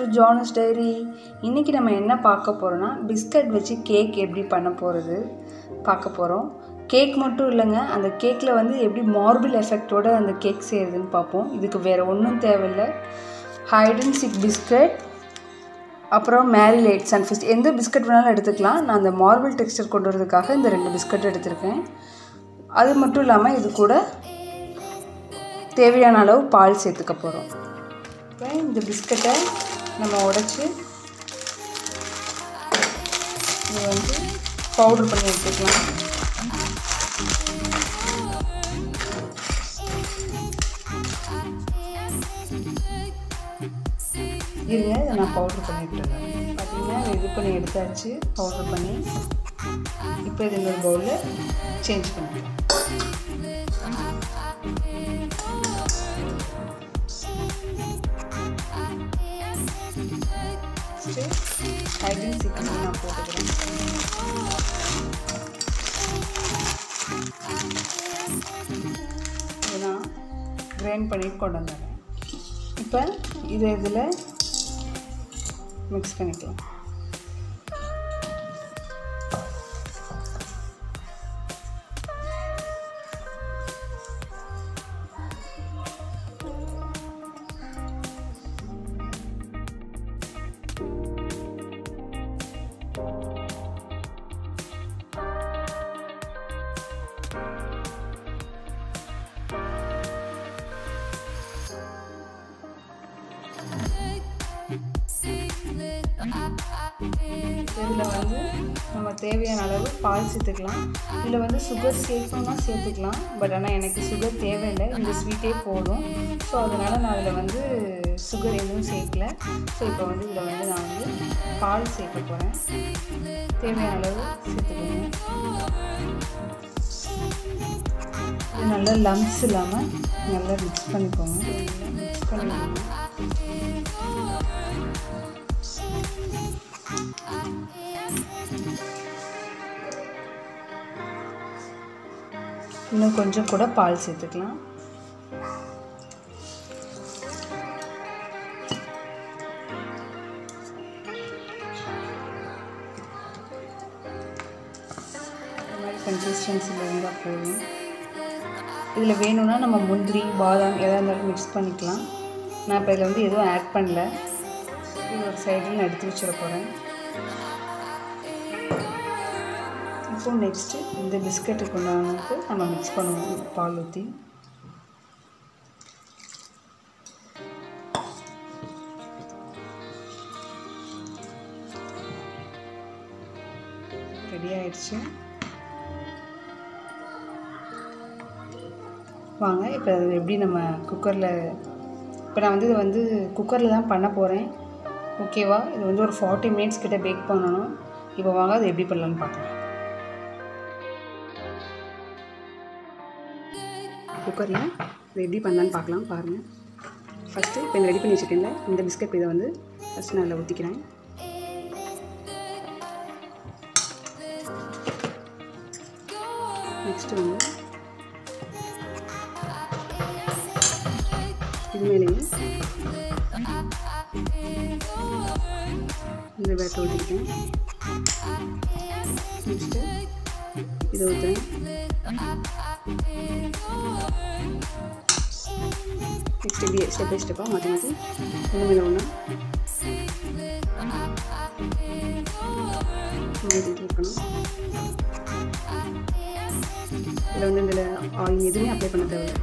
to John's Diary. இன்னைக்கு நம்ம என்ன பார்க்க போறோம்னா பிஸ்கட் வச்சு கேக் எப்படி பண்ண போறது பார்க்க போறோம். கேக் மட்டும் இல்லங்க, அந்த கேக்ல வந்து எப்படி மார்பிள் எஃபெக்ட்டோட அந்த கேக் செய்யறதுன்னு பார்ப்போம். இதுக்கு வேற ஒண்ணும் தேவையில்லை. ஹைட் அண்ட் சீக் பிஸ்கட், அப்புறம் மேரிலேட் சன்ஃபிஸ்ட், எந்த பிஸ்கட் வேணாலும் எடுத்துக்கலாம். நான் அந்த மார்பிள் டெக்ஸ்சர் கொண்டு வரதுக்காக இந்த 2 பிஸ்கட் எடுத்திருக்கேன். அது மட்டும் இல்லாமல் இது கூட தேவையான அளவு பால் சேர்த்துக்க போகிறோம். இப்போ இந்த பிஸ்கட்டை நம்ம உடைச்சி இது வந்து பவுடர் பண்ணி எடுத்துக்கலாம். இருங்க, இதை நான் பவுடர் பண்ணி எடுத்துக்கிறேன். பார்த்தீங்கன்னா இது பண்ணி எடுத்தாச்சு பவுடர் பண்ணி. இப்போ இது இன்னொரு பவுலில் சேஞ்ச் பண்ணிக்கலாம். ஹைட்ரன் சிக்கன் நான் போட்டுக்கிறேன். இதை நான் கிரைண்ட் பண்ணிட்டு கொண்டு வந்துடுறேன். இப்போ இதை இதில் மிக்ஸ் பண்ணிக்கலாம். இதில் வந்து நம்ம தேவையான அளவு பால் சேர்த்துக்கலாம். இதில் வந்து சுகர் சேர்க்கணும்னா சேர்த்துக்கலாம். பட் ஆனால் எனக்கு சுகர் தேவையில்லை, இந்த ஸ்வீட்டே போதும். ஸோ அதனால் நான் அதில் வந்து சுகர் எதுவும் சேர்க்கல. ஸோ இப்போ வந்து இதில் வந்து நான் வந்து பால் சேர்க்க போகிறேன். தேவையான அளவு சேர்த்துக்கோங்க. இது நல்லா லம்ப்ஸ் இல்லாமல் நல்லா மிக்ஸ் பண்ணிக்கோங்க. மிக்ஸ் பண்ணிக்கோங்க. இன்னும் கொஞ்சம் கூட பால் சேர்த்துக்கலாம். இந்த மாதிரி கன்சிஸ்டன்சியில் இருந்தால் போதும். இதில் வேணும்னா நம்ம முந்திரி பாதாம் எதாக இருந்தாலும் மிக்ஸ் பண்ணிக்கலாம். நான் இப்போ இதில் வந்து எதுவும் ஆட் பண்ணல. இது ஒரு சைடில் நான் எடுத்து வச்சிட போகிறேன். இப்போ நெக்ஸ்ட்டு இந்த பிஸ்கட்டுக்கு உண்டானது நம்ம மிக்ஸ் பண்ணுவோம். பால் ஊற்றி ரெடி ஆயிடுச்சு. வாங்க இப்போ அது எப்படி நம்ம குக்கரில், இப்போ நான் வந்து இதை வந்து குக்கரில் தான் பண்ண போகிறேன். ஓகேவா? இது வந்து ஒரு 40 மினிட்ஸ் கிட்ட பேக் பண்ணணும். இப்போ வாங்க அது எப்படி பண்ணலான்னு பார்க்கலாம். குக்கரில் இதை எப்படி பண்ணலான்னு பார்க்கலாம். பாருங்கள். ஃபஸ்ட்டு இப்போ இந்த ரெடி பண்ணி வச்சுருக்கேன்ல இந்த பிஸ்கட், இதை வந்து ஃபஸ்ட்டு நான் அதில் ஊற்றிக்கிறேன். நெக்ஸ்ட்டு வந்து இது மேலேயே இந்த பேட்டர் ஊற்றிக்கிட்டேன். நெக்ஸ்ட்டு இதை ஊற்றுறேன். நெக்ஸ்ட் இப்படியே ஸ்டெப் பை ஸ்டெப்பாக மாற்றி மாற்றி ஒன்று மேலே ஒன்றா இருக்கணும். இதில் வந்து இதில் ஆயில் எதுவுமே அப்ளை பண்ண தேவையில்லை.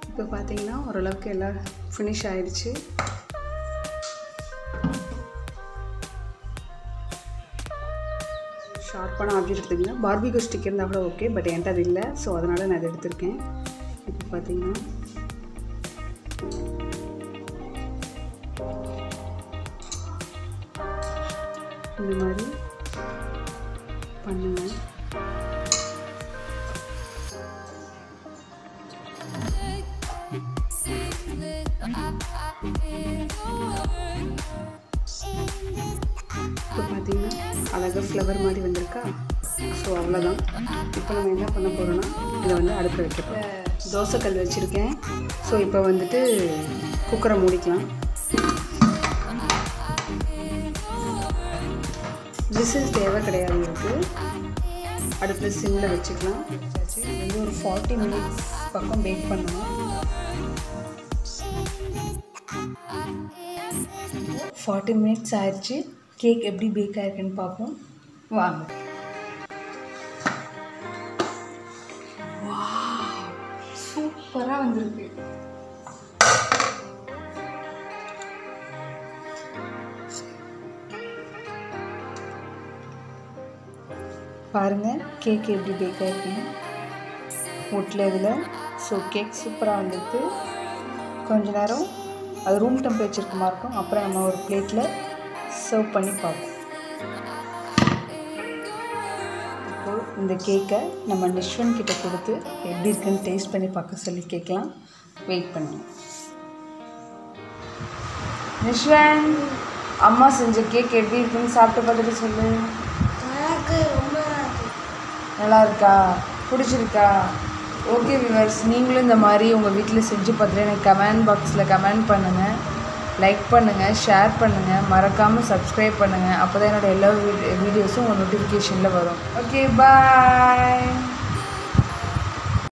இப்போ பார்த்தீங்கன்னா ஓரளவுக்கு எல்லாம் ஃபினிஷ் ஆயிடுச்சு. ஷார்ப்பான ஆப்ஜெக்ட் எடுத்துக்கிங்க. பார்பிக்யூ ஸ்டிக் இருந்தால் கூட ஓகே, பட் என்கிட்ட அது இல்லை. ஸோ அதனால் நான் அதை எடுத்திருக்கேன். இப்போ பார்த்தீங்கன்னா இந்த மாதிரி பண்ணுங்க. இப்போ பார்த்தீங்கன்னா அழகாக நல்ல ஃப்ளவர் மாதிரி வந்திருக்கா. ஸோ அவ்வளோதான். இப்போ நம்ம என்ன பண்ண போகிறோன்னா இதை வந்து அடுப்பில் வைக்கப்போம். தோசைக்கல் வச்சுருக்கேன். ஸோ இப்போ வந்துட்டு குக்கரை மூடிக்கலாம். விசில் தேவை கிடையாது இருக்குது. அடுப்பில் சிம்மில் வச்சுக்கலாம். இது வந்து ஒரு 40 மினிட்ஸ் பக்கம் பேக் பண்ணணும். 40 மினிட்ஸ் ஆயிடுச்சு. கேக் எப்படி பேக் ஆகிருக்குன்னு பார்ப்போம் வாங்க. சூப்பராக வந்திருக்கு. பாருங்கள் கேக் எப்படி பேக் ஆகிருக்குன்னு ஒட்டில் இதில். ஸோ கேக் சூப்பராக வந்துருக்கு. கொஞ்ச நேரம் அது ரூம் டெம்பரேச்சருக்கு மாதிரி இருக்கும். அப்புறம் நம்ம ஒரு பிளேட்டில் சர்வ் பண்ணி பார்ப்போம். இப்போது இந்த கேக்கை நம்ம நிஷ்வன் கிட்ட கொடுத்து எப்படி இருக்குன்னு டேஸ்ட் பண்ணி பார்க்க சொல்லி கேட்கலாம். வெயிட் பண்ணுங்க. நிஷ்வன், அம்மா செஞ்ச கேக் எப்படி இருக்குன்னு சாப்பிட்டு பார்த்துட்டு சொல்லு. நல்லா இருக்கா? பிடிச்சிருக்கா? ஓகே வியூவர்ஸ், நீங்களும் இந்த மாதிரி உங்கள் வீட்டில் செஞ்சு பார்த்துட்டு எனக்கு கமெண்ட் பாக்ஸில் கமெண்ட் பண்ணுங்கள், லைக் பண்ணுங்கள், ஷேர் பண்ணுங்கள், மறக்காமல் சப்ஸ்கிரைப் பண்ணுங்கள். அப்போ தான் என்னோடய எல்லா வீடியோஸும் உங்கள் நோட்டிஃபிகேஷனில் வரும். ஓகே, பாய்.